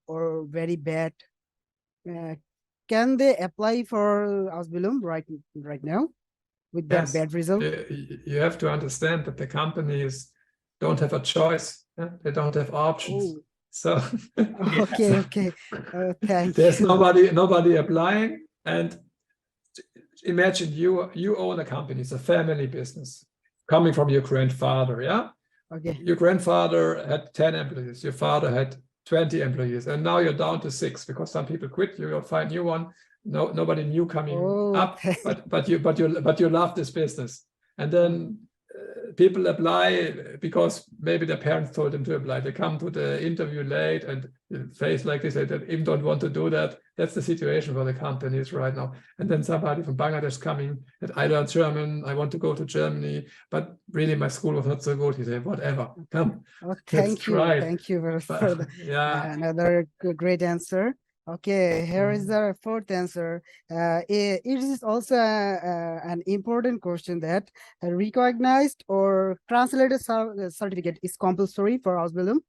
or very bad, can they apply for Ausbildung right now with that Yes, bad result? you have to understand that the companies don't have a choice. They don't have options. Oh, So, okay, okay. Thank there's you. nobody applying. And imagine you own a company, it's a family business coming from your grandfather, yeah? Okay. Your grandfather had 10 employees, your father had 20 employees, and now you're down to 6 because some people quit, you'll find new one, nobody new coming Oh, up, but you love this business. And then people apply because maybe their parents told them to apply. They come to the interview late and face like this, they even don't want to do that. That's the situation for the companies right now. And then somebody from Bangladesh coming, that I learned German, I want to go to Germany, but really my school was not so good. He said, whatever, come, oh, let's try it. thank you for But, the yeah. another great answer. Okay, here is the fourth answer. It is also an important question that a recognized or translated certificate is compulsory for Ausbildung.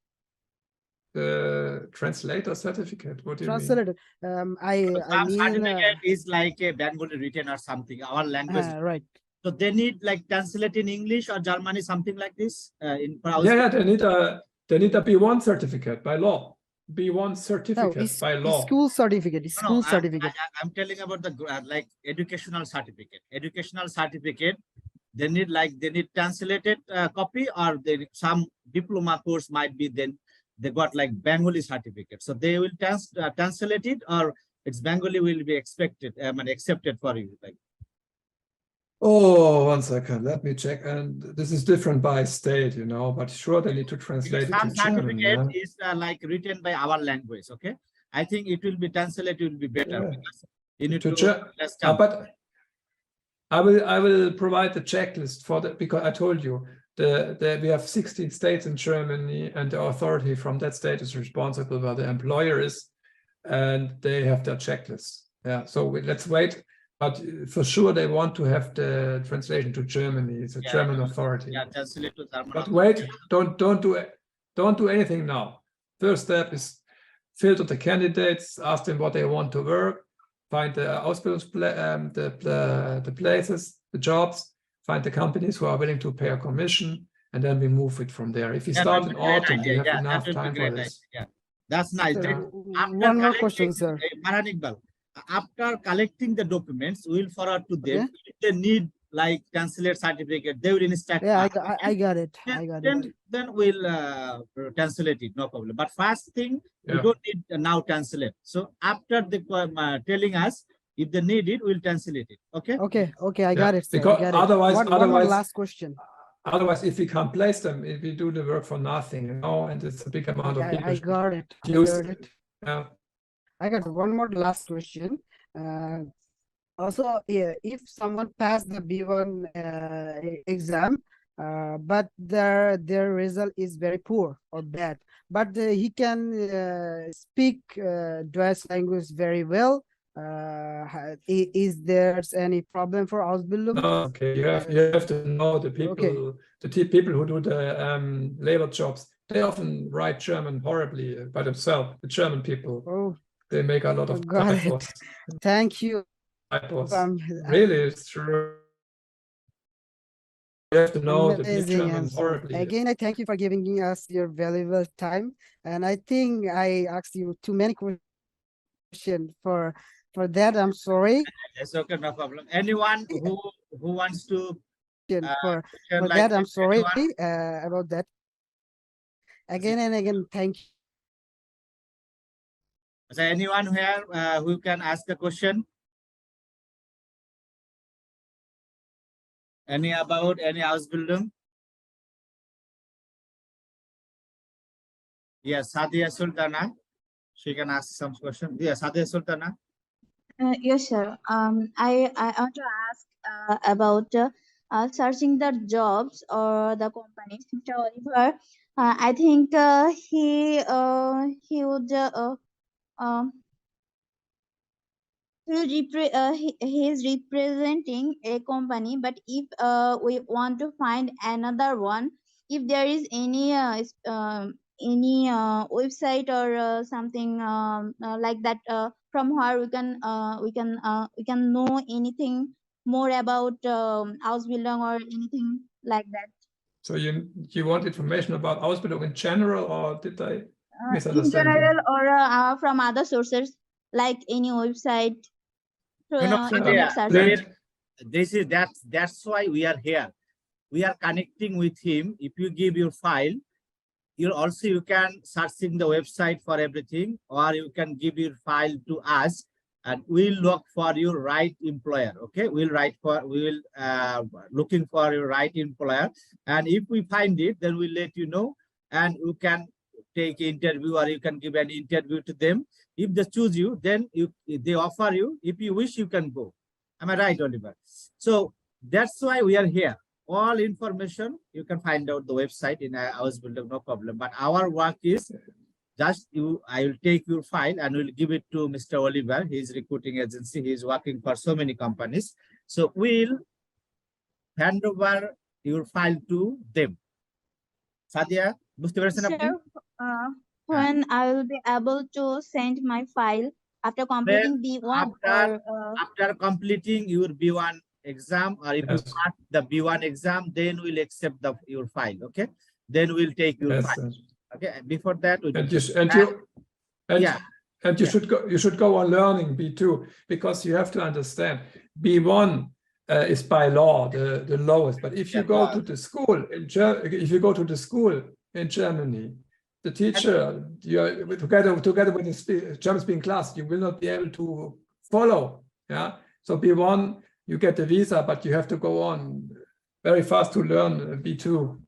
The translator certificate, what do you mean? Translated. I mean, certificate is like a Bengali written or something, our language. right. So they need like translate in English or Germany, something like this. Yeah, they need a B1 certificate by law. B1 certificate No, by law. School certificate. School certificate. I'm telling about the like educational certificate. Educational certificate. They need translated copy, or some diploma course might be. Then they got like Bengali certificate. So they will translate it, or it's Bengali will be accepted for you. Like. Oh, 1 second. Let me check. And this is different by state, you know, but sure, they need to translate it to German. Certificate is like written by our language. Okay. I think it will be translated, it will be better. Yeah. Because you need to but I will provide the checklist for that, because I told you we have 16 states in Germany, and the authority from that state is responsible where the employer is, and they have their checklist. Yeah. So let's wait. But for sure, they want to have the translation to Germany. It's a German authority. Yeah, translate to German. But wait, don't do anything now. First step is filter the candidates, ask them what they want to work, find the the places, the jobs, find the companies who are willing to pay a commission, and then we move it from there. If you start in autumn, you have enough time for this. Yeah, that's nice. One more question, sir. After collecting the documents, we will forward to them. Okay. If they need like translate certificate, they will instruct. Yeah, I got it. Then we'll translate it, no problem. But first thing, we don't need now translate. So after the telling us if they need it, we'll translate it. Okay. Okay, I got it. Sir. Because otherwise, one more last question. Otherwise, if we can't place them, if we do the work for nothing, you know, and it's a big amount of people. I got it. Yeah. I got one more last question. Also, if someone passed the B1 exam, but their result is very poor or bad, but he can speak Deutsch language very well, is there any problem for Ausbildung? Okay, you have to know the people, the people who do the labor jobs. They often write German horribly by themselves. The German people. Oh. They make a lot of typos. Thank you. Typos. Really, it's true. You have to know the German horribly. Again, I thank you for giving us your valuable time. And I think I asked you too many questions. For that, I'm sorry. It's okay, no problem. Anyone who wants to for that, I'm sorry about that. Again and again, thank you. Is there anyone here who can ask the question? Any Ausbildung? Yes, Sadia Sultana. She can ask some question. Yes, Sadia Sultana. Yes, sir. I want to ask about searching the jobs or the companies. Mr. Oliver, I think he would he is representing a company, but if we want to find another one, if there is any any website or something like that from where we can know anything more about Ausbildung or anything like that? So you want information about Ausbildung in general, or did I In misunderstand you? general or from other sources like any website internet searching. That's why we are here. We are connecting with him. If you give your file, you can searching the website for everything, or you can give your file to us, and we'll look for your right employer. Okay, we will looking for your right employer, and if we find it, then we'll let you know, and you can take interview, or you can give an interview to them. If they choose you, then they offer you. If you wish, you can go. Am I right, Oliver? So that's why we are here. All information you can find out the website in Ausbildung, no problem. But our work is just I will take your file and will give it to Mr. Oliver. His recruiting agency. He is working for so many companies. So we'll hand over your file to them. Sadia, Sir, when I will be able to send my file after completing B1 after completing your B1 exam, or if you pass the B1 exam, then we'll accept your file. Okay, then we'll take your file. Okay, before that, you should go on learning B2, because you have to understand B1 is by law the lowest. But if you go to the school in Germany, the teacher, together with the German-speaking class, you will not be able to follow. Yeah, so B1 you get the visa, but you have to go on very fast to learn B2.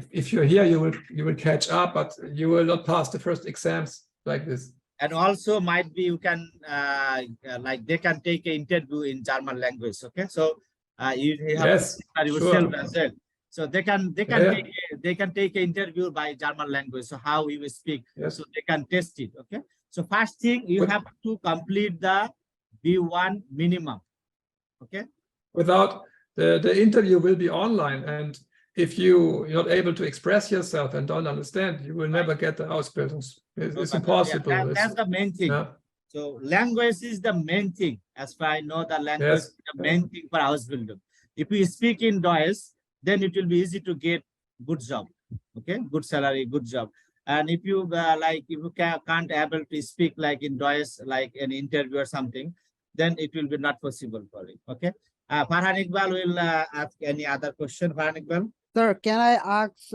If you're here, you will catch up, but you will not pass the first exams like this. And also might be you can like they can take an interview in German language. Okay, so you have to yourself as well. So they can take an interview by German language. So how we will speak, so they can test it. Okay, so first thing you have to complete the B1 minimum. Okay, without the interview will be online, and if you're not able to express yourself and don't understand, you will never get the Ausbildung. It's impossible. Yeah, that's the main thing. Yeah. So language is the main thing. As far I know, the language is the main thing for Ausbildung. If you speak in Deutsch, then it will be easy to get good job. Okay, good salary, good job. And if you can't able to speak like in Deutsch, like an interview or something, then it will be not possible for you. Okay. Farhan Iqbal will ask any other question. Farhan Iqbal. Sir, can I ask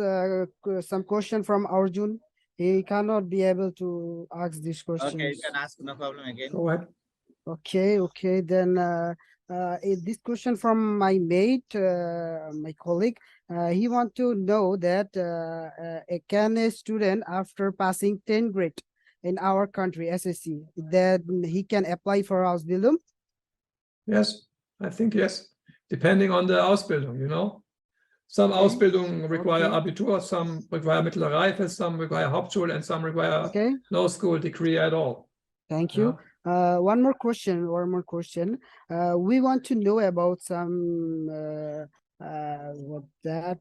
some question from Arjun? He cannot be able to ask this question. Okay, you can ask, no problem again. Go ahead. Okay. Then this question from my mate, my colleague. He want to know that can a student after passing 10th grade in our country, SSC, that he can apply for Ausbildung? Yes, I think yes. Depending on the Ausbildung, you know. Some Ausbildung require Abitur, some require mittlere Reife, some require Hauptschule, and some require no school degree at all. Thank you. One more question. We want to know about some what that.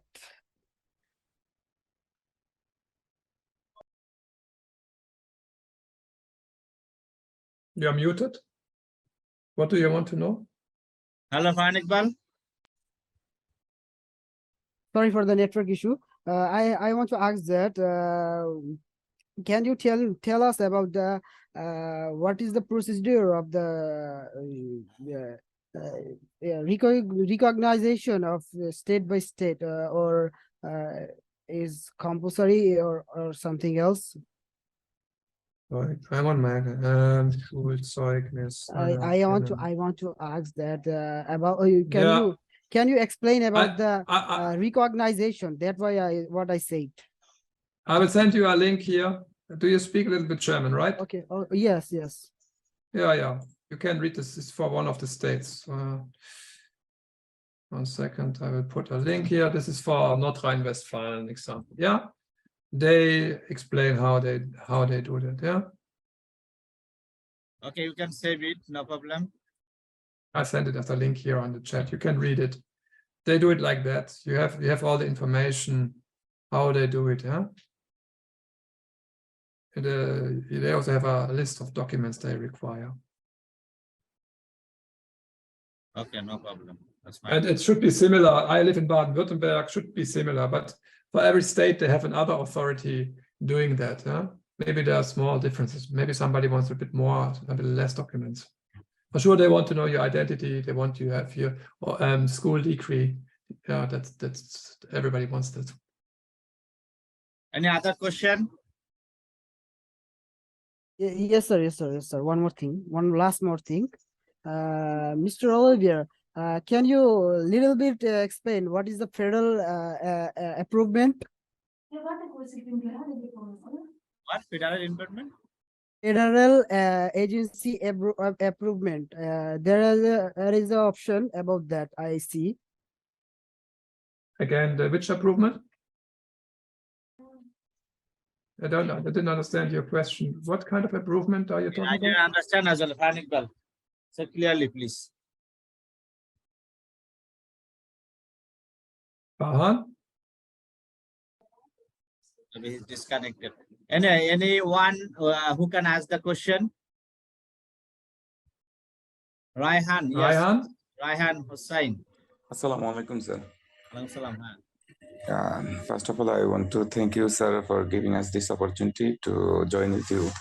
You're muted. What do you want to know? Hello, Farhan Iqbal. Sorry for the network issue. I want to ask that. Can you tell us about the what is the procedure of the recognition of state by state, or is compulsory or something else? I want to ask that about. Can you explain about the recognition? That's what I said. I will send you a link here. Do you speak a little bit German, right? Okay. Oh, yes. Yeah. You can read this. This is for one of the states. 1 second. I will put a link here. This is for North Rhine-Westphalia example. Yeah. They explain how they do that. Yeah. Okay, you can save it. No problem. I sent it as a link here on the chat. You can read it. They do it like that. You have all the information how they do it. Yeah. And they also have a list of documents they require. Okay, no problem. That's fine. And it should be similar. I live in Baden-Württemberg, should be similar, but for every state, they have another authority doing that. Huh? Maybe there are small differences. Maybe somebody wants a bit more, a bit less documents. For sure, they want to know your identity. They want you to have your school degree. Yeah, that's everybody wants that. Any other question? Yes, sir. Yes, sir. Yes, sir. One more thing. One last more thing. Mr. Olivier, can you little bit explain what is the federal improvement? What federal improvement? Federal agency improvement. There is an option about that. I see. Again, which improvement? I didn't understand your question. What kind of improvement are you talking I didn't about? understand as well. Well. So clearly, please. Maybe he's disconnected. Anyone who can ask the question? Raihan, yes. Raihan Hussain. Assalamu alaikum, sir. Salam. First of all, I want to thank you, sir, for giving us this opportunity to join with you.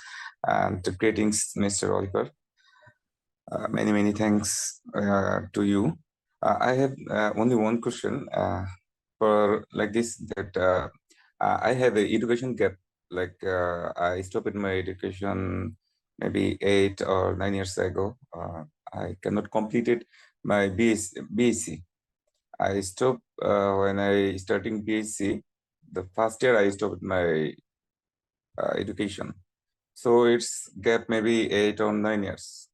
And greetings, Mr. Oliver. Many thanks to you. I have only one question for like this, that I have an education gap. Like I stopped my education maybe 8 or 9 years ago. I cannot complete my BSc. I stopped when I starting BSc. The first year I stopped my education. So it's gap maybe 8 or 9 years.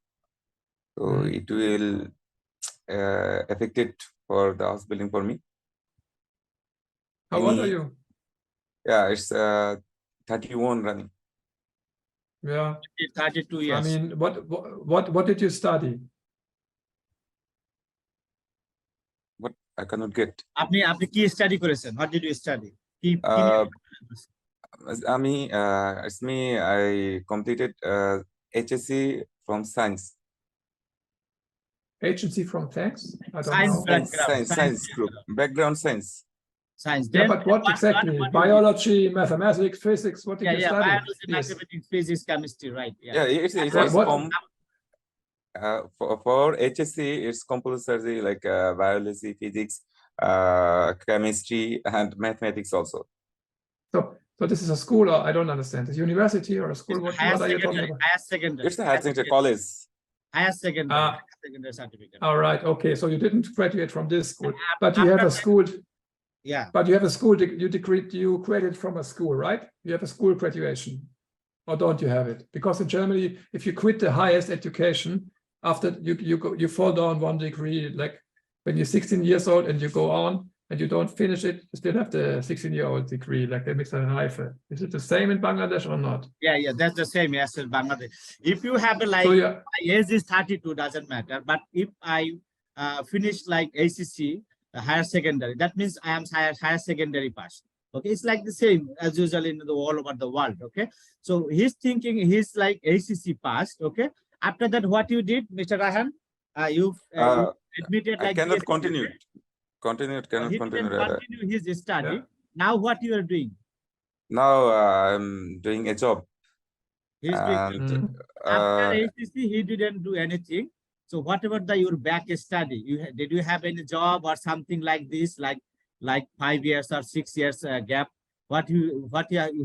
So it will affect it for the Ausbildung for me. How old are you? Yeah, it's 31 running. Yeah. 32 years. I mean, what did you study? What I cannot get. আপনি কি study করেছেন? What did you study? It's me. I completed HSC from science. Agency from thanks? I don't Science know. Science group. Background science. Science. Yeah, but what exactly? Biology, mathematics, physics. What did you study? Biology, mathematics, physics, chemistry, right? Yeah, it's for HSC, it's compulsory like biology, physics, chemistry, and mathematics also. So this is a school, or I don't understand. Is it university or a school? What are you talking about? Higher secondary. It's a higher secondary college. Higher secondary, secondary certificate. All right. Okay. So you didn't graduate from this school, but you have a school. Yeah. But you have a school. You graduated from a school, right? You have a school graduation, or don't you have it? Because in Germany, if you quit the highest education after you fall down one degree, like when you're 16 years old and you go on and you don't finish it, you still have the 16-year-old degree, like they mix a knife. Is it the same in Bangladesh or not? Yeah, that's the same. Yes, in Bangladesh. If you have a like, my age is 32, doesn't matter. But if I finish like ACC, higher secondary, that means I am higher secondary pass. Okay, it's like the same as usual in the all over the world. Okay, so he's thinking he's like ACC passed. Okay, after that, what you did, Mr. Rahan? You admitted like I cannot continue. Cannot continue his study. Yeah. Now what you are doing? Now I'm doing a job. After ACC, he didn't do anything. So whatever your back study, did you have any job or something like this, like 5 years or 6 years gap? What you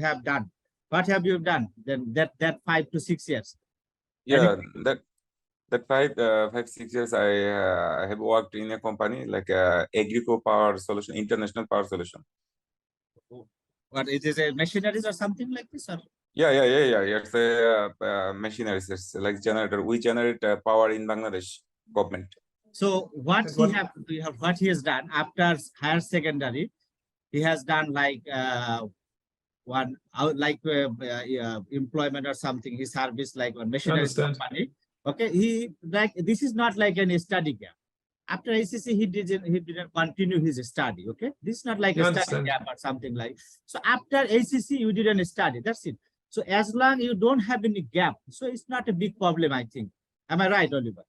have done? What have you done? Then that 5 to 6 years. Yeah, that 5-6 years I have worked in a company like Agrico Power Solution, International Power Solution. What is it, a machineries or something like this? Or? Yeah. It's a machineries. It's like generator. We generate power in Bangladesh government. So what he has done after higher secondary, he has done like employment or something. He service like a machinery company. Okay, he like this is not like any study gap. After ACC, he didn't continue his study. Okay, this is not like a study gap or something like. So after ACC, you didn't study. That's it. So as long you don't have any gap, so it's not a big problem, I think. Am I right, Oliver?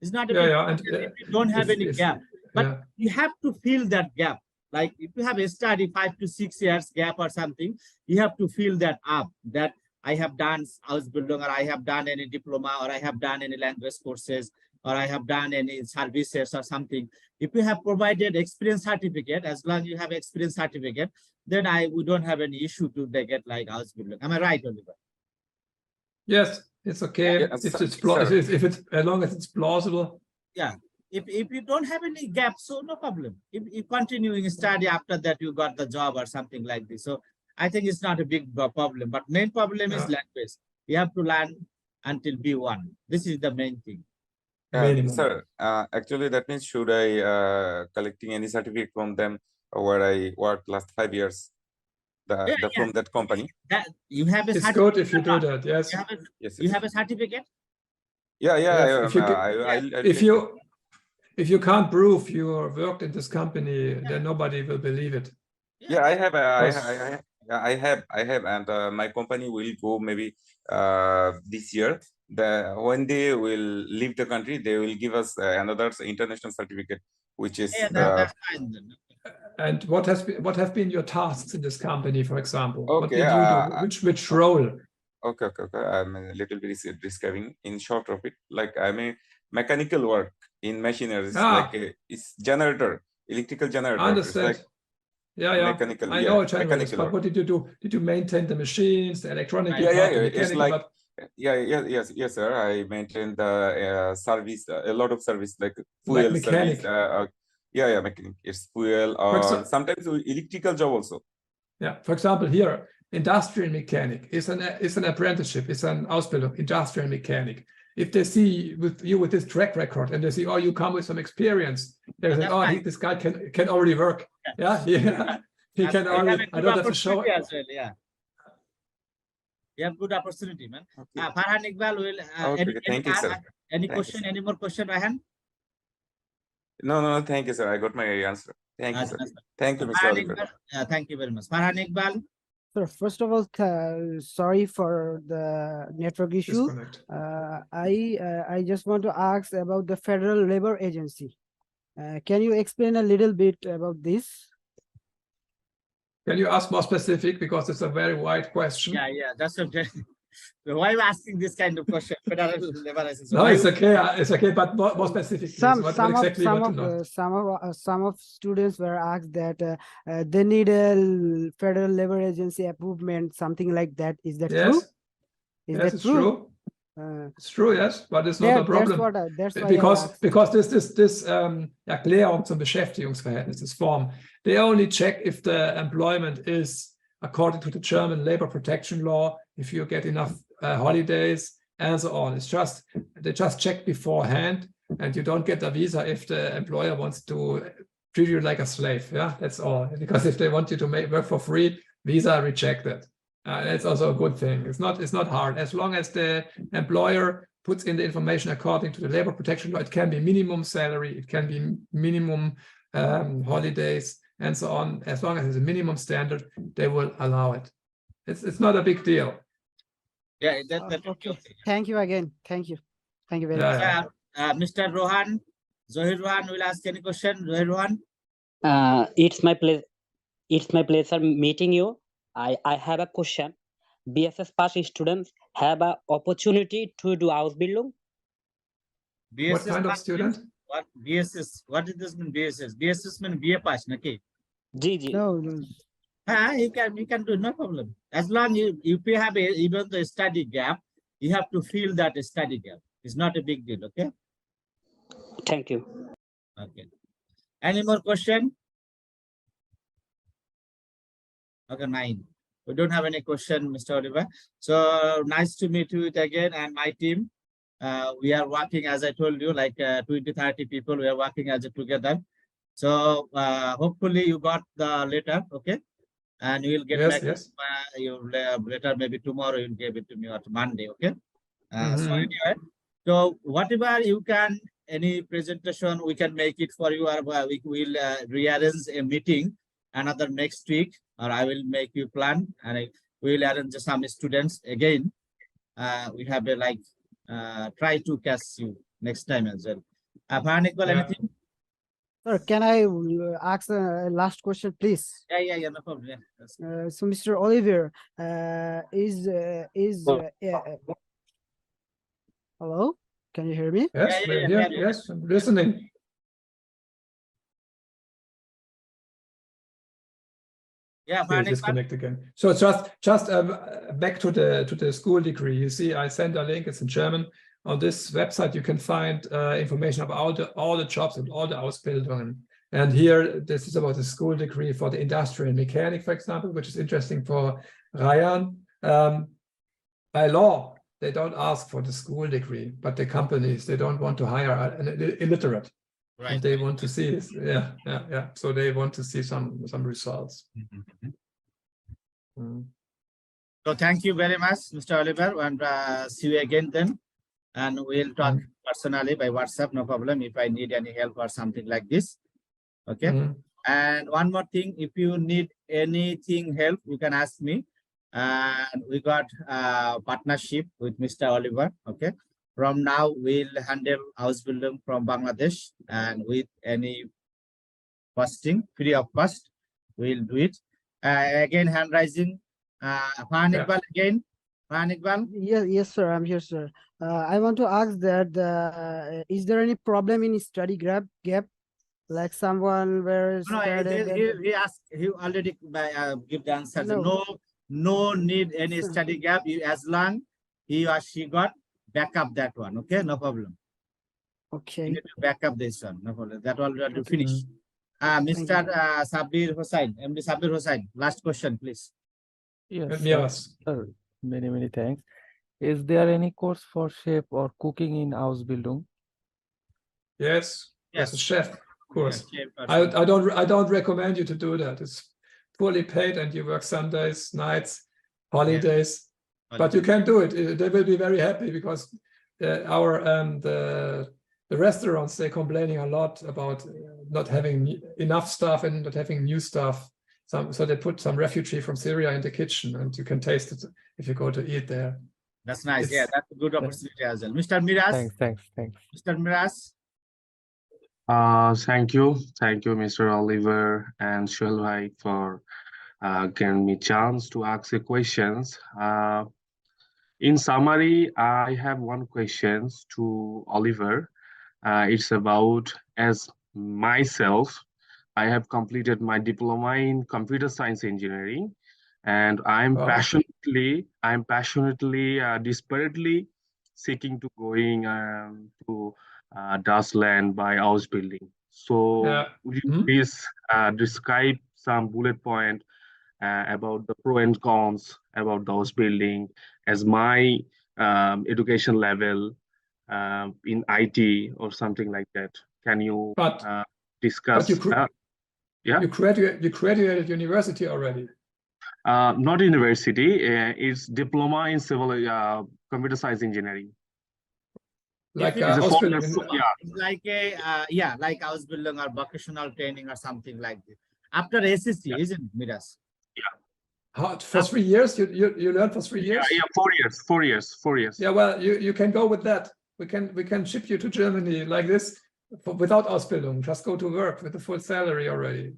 It's not a big problem if you don't have any gap, but you have to fill that gap. Like if you have a study 5 to 6 years gap or something, you have to fill that up, that I have done Ausbildung, or I have done any diploma, or I have done any language courses, or I have done any services or something. If you have provided experience certificate, as long as you have experience certificate, then we don't have any issue to get like Ausbildung. Am I right, Oliver? Yes, it's okay. Yeah, if it's as long as it's plausible. Yeah. If you don't have any gaps, so no problem. If you continuing study after that, you got the job or something like this. So I think it's not a big problem. But main problem is language. You have to learn until B1. This is the main thing. Sir, actually that means should I collecting any certificate from them where I worked last 5 years from that company? That you have a it's certificate. good if you do that. Yes. You have a certificate? Yeah. If you can't prove you worked in this company, then nobody will believe it. Yeah, I have, and my company will go maybe this year. When they will leave the country, they will give us another international certificate, which is. That's fine then. And what have been your tasks in this company, for example? Okay, what did you do? Which role? Okay. I'm a little bit describing in short of it. Like I'm a mechanical work in machineries, like it's generator, electrical generator. I understand. Like mechanical. I know generators, but what did you do? Did you maintain the machines, the electronic? It's like yes, sir. I maintain the service, a lot of service, like fuel mechanic. service. Mechanic. It's fuel or sometimes electrical job also. Yeah, for example, here industrial mechanic is an apprenticeship. It's an Ausbildung, industrial mechanic. If they see with this track record and they see, oh, you come with some experience, they say, oh, this guy can already work. Yeah. He can already. I don't have to show it. As well, yeah. You have good opportunity, man. Okay. Farhan Iqbal will. Thank you, sir. Any question? Any more question, Farhan? No. Thank you, sir. I got my answer. Thank you, sir. Thank you, Mr. Oliver. Thank you very much. Farhan Iqbal. So first of all, sorry for the network issue. I just want to ask about the Federal Labor Agency. Can you explain a little bit about this? Can you ask more specific, because it's a very wide question? Yeah, that's okay. So why are you asking this kind of question? No, it's okay, but more specific. Some of students were asked that they need a Federal Labor Agency approval, something like that. Is that true? Yes, it's true. It's true, yes, but it's not a problem. That's why because this Erklärung zum Beschäftigungsverhältnis, this form, they only check if the employment is according to the German labor protection law, if you get enough holidays and so on. They just check beforehand, and you don't get a visa if the employer wants to treat you like a slave. Yeah, that's all. Because if they want you to work for free, visa rejected. That's also a good thing. It's not hard. As long as the employer puts in the information according to the labor protection law, it can be minimum salary, it can be minimum holidays, and so on. As long as it's a minimum standard, they will allow it. It's not a big deal. Yeah, that's okay. Thank you again. Thank you very much. Mr. Rohan, Zohir Rohan will ask any question. Zohir Rohan. It's my pleasure meeting you. I have a question. BSS pass students have an opportunity to do Ausbildung. What kind of student? What BSS? What does this mean? BSS? BSS means BA pass, okay? No. You can do, no problem. As long as if you have even the study gap, you have to fill that study gap. It's not a big deal, okay? Thank you. Okay. Any more question? Okay, 9. We don't have any question, Mr. Oliver. So nice to meet you again, and my team. We are working, as I told you, like 20-30 people. We are working as together. So hopefully you got the letter, okay? And you will get back your letter maybe tomorrow. You'll give it to me on Monday, okay? So anyway, so whatever you can, any presentation we can make it for you, or we will rearrange a meeting another next week, or I will make you plan, and we'll arrange some students again. We have a like try to catch you next time as well. Farhan Iqbal, Yeah. anything? Sir, can I ask a last question, please? Yeah, no problem. Yeah, that's So, Mr. Oliver, hello? Can you hear me? Yes, Yeah, we're yeah, here. yeah, yeah. Yes, I'm listening. yeah, They Farhan Iqbal. disconnect again. So just back to the school degree. You see, I sent a link. It's in German. On this website, you can find information about all the jobs and all the Ausbildungen. And here, this is about the school degree for the industrial mechanic, for example, which is interesting for Ryan. By law, they don't ask for the school degree, but the companies, they don't want to hire an illiterate. Right. And they want to see this. Yeah. So they want to see some results. So thank you very much, Mr. Oliver, and see you again then. And we'll talk personally by WhatsApp, no problem, if I need any help or something like this. Okay. And one more thing, if you need anything help, you can ask me. And we got partnership with Mr. Oliver. Okay. From now, we'll handle Ausbildung from Bangladesh, and with any costing, free of cost, we'll do it. Again, hand raising. Farhan Iqbal again. Farhan Iqbal. Yes, sir. I'm here, sir. I want to ask that is there any problem in study gap? Like someone where No, he asked. He already give the answer. No need any study gap. As long he or she got back up that one. Okay, no problem. Okay. You need to back up this one. No problem. That one will Okay. finish. Mr. Sabir Hossain, MD Sabir Hossain. Last question, please. Yes, Yes. sir. Many thanks. Is there any course for chef or cooking in Ausbildung? Yes. As a chef, of course. Yeah, I don't recommend you to do that. It's poorly paid and you work Sundays, nights, holidays. But you can do it. They will be very happy because the restaurants, they're complaining a lot about not having enough staff and not having new staff. So they put some refugee from Syria in the kitchen, and you can taste it if you go to eat there. That's nice. Yeah, that's a good opportunity as well. Mr. Miraz. Thanks. Mr. Miraz. Thank you, Mr. Oliver and Shoel bhai, for giving me chance to ask the questions. In summary, I have one question to Oliver. It's about, as myself, I have completed my diploma in computer science engineering, and I'm passionately, desperately seeking to going to Dutch land by Ausbildung. So would you please describe some bullet point about the pro and cons about the Ausbildung as my education level in IT or something like that? Can you discuss? You graduated university already? Not university. It's diploma in civil computer science engineering. Like Ausbildung, like like Ausbildung or vocational training or something like that. After SSC, isn't it, Miraz? Yeah. For 3 years? You learned for 3 years? Yeah, 4 years. 4 years. Yeah, well, you can go with that. We can ship you to Germany like this without Ausbildung. Just go to work with a full salary already.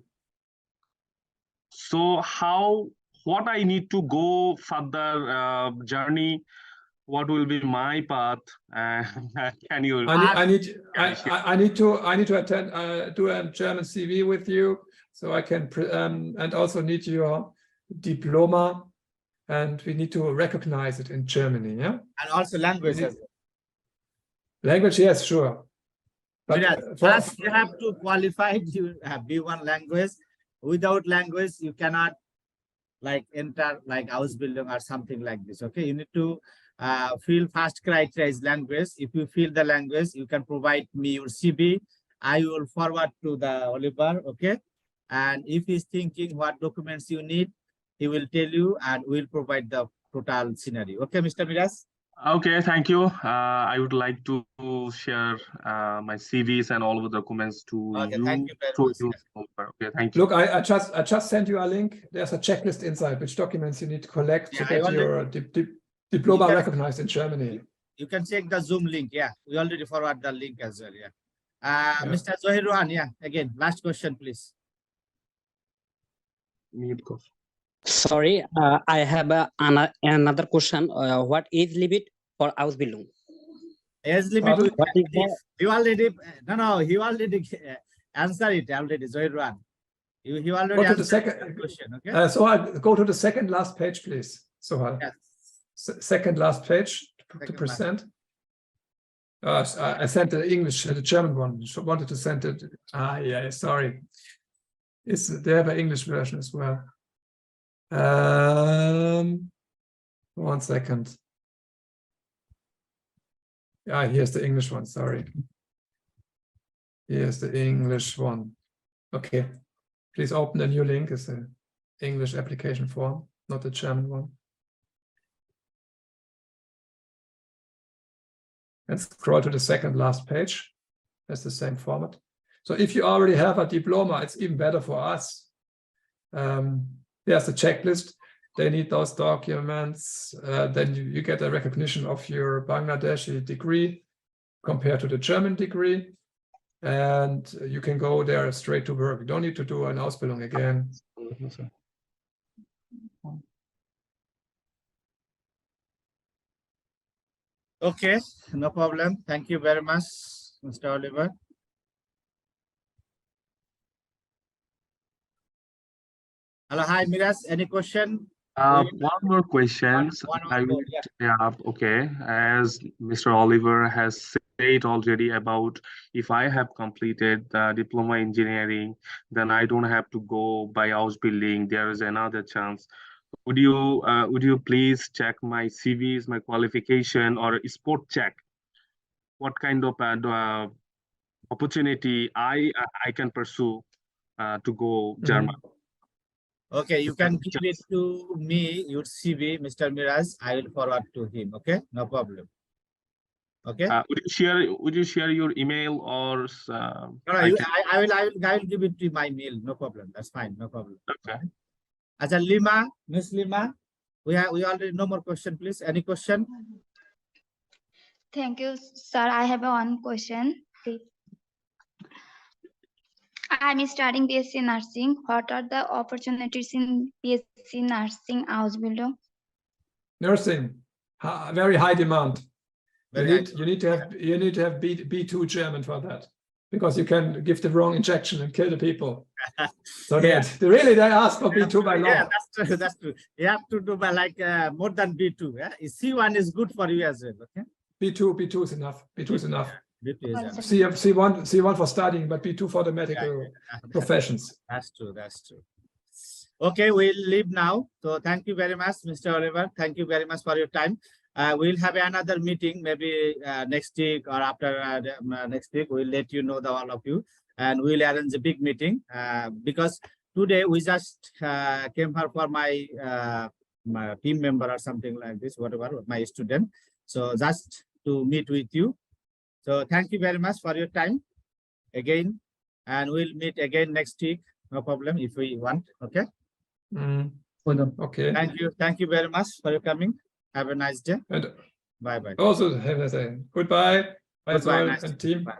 So what I need to go further journey? What will be my path? Can you? I need to attend do a German CV with you, so I can and also need your diploma, and we need to recognize it in Germany. Yeah. And also languages. Language, yes, sure. But first you have to qualify to have B1 language. Without language, you cannot like enter like Ausbildung or something like this. Okay, you need to fill first criteria is language. If you fill the language, you can provide me your CV. I will forward to the Oliver. Okay, and if he's thinking what documents you need, he will tell you, and we'll provide the total scenario. Okay, Mr. Miraz. Okay, thank you. I would like to share my CVs and all of the documents to Okay, you. thank you very through much. you. Okay, thank you. Look, I just sent you a link. There's a checklist inside which documents you need to collect to Yeah, I get your diploma You can- recognized in Germany. You can check the Zoom link. Yeah, we already forward the link as well. Yeah. Yeah. Mr. Zohir Rohan, yeah, again, last question, please. Mute course. Sorry, I have another question. What is limit for Ausbildung? Age limit, Pardon? What is the you already, no, he already answered it already, Zohir Rohan. He already Go to the answered second. the question, okay? So I go to the second last page, please. So Yes. second last page to Second present. I sent the English, the German one. Wanted to send it. Yeah, sorry. They have an English version as well. 1 second. Here's the English one. Sorry. Here's the English one. Okay. Please open a new link. It's an English application form, not the German one. And scroll to the second last page. That's the same format. So if you already have a diploma, it's even better for us. There's a checklist. They need those documents. Then you get a recognition of your Bangladeshi degree compared to the German degree. And you can go there straight to work. You don't need to do an Ausbildung again. Okay, no problem. Thank you very much, Mr. Oliver. Hello, hi, Miraz. Any question? One more question. One more, yeah. Yeah, okay. As Mr. Oliver has said already about if I have completed the diploma engineering, then I don't have to go by Ausbildung. There is another chance. Would you please check my CVs, my qualification, or sport check? What kind of opportunity I can pursue to go German? Okay, you can give it to me, your CV, Mr. Miraz. I will forward to him. Okay, no problem. Okay. Would you share your email or? No, I will give it to my mail. No problem. That's fine. No problem. Okay. As a Lima, Miss Lima, we already no more question, please. Any question? Thank you, sir. I have one question, please. I'm studying BSc Nursing. What are the opportunities in BSc Nursing Ausbildung? Nursing, very high demand. You Very need to have B2 German for that, because you can give the wrong injection and kill the people. So Yeah. they ask for B2 by law. Yeah, that's true. That's true. You have to do by like more than B2. Yeah, C1 is good for you as well. Okay. B2 is enough. B2 is enough. B2 is enough. C1 for studying, but B2 for the medical professions. That's true. That's true. Okay, we'll leave now. So thank you very much, Mr. Oliver. Thank you very much for your time. We'll have another meeting maybe next week or after next week. We'll let you know, all of you, and we'll arrange a big meeting because today we just came here for my team member or something like this, whatever, my student. So just to meet with you. So thank you very much for your time again, and we'll meet again next week. No problem if we want. Okay. Okay. Thank you very much for your coming. Have a nice day. And bye. also have a say goodbye. Bye, Goodbye, Sol nice and to meet you. team. Bye.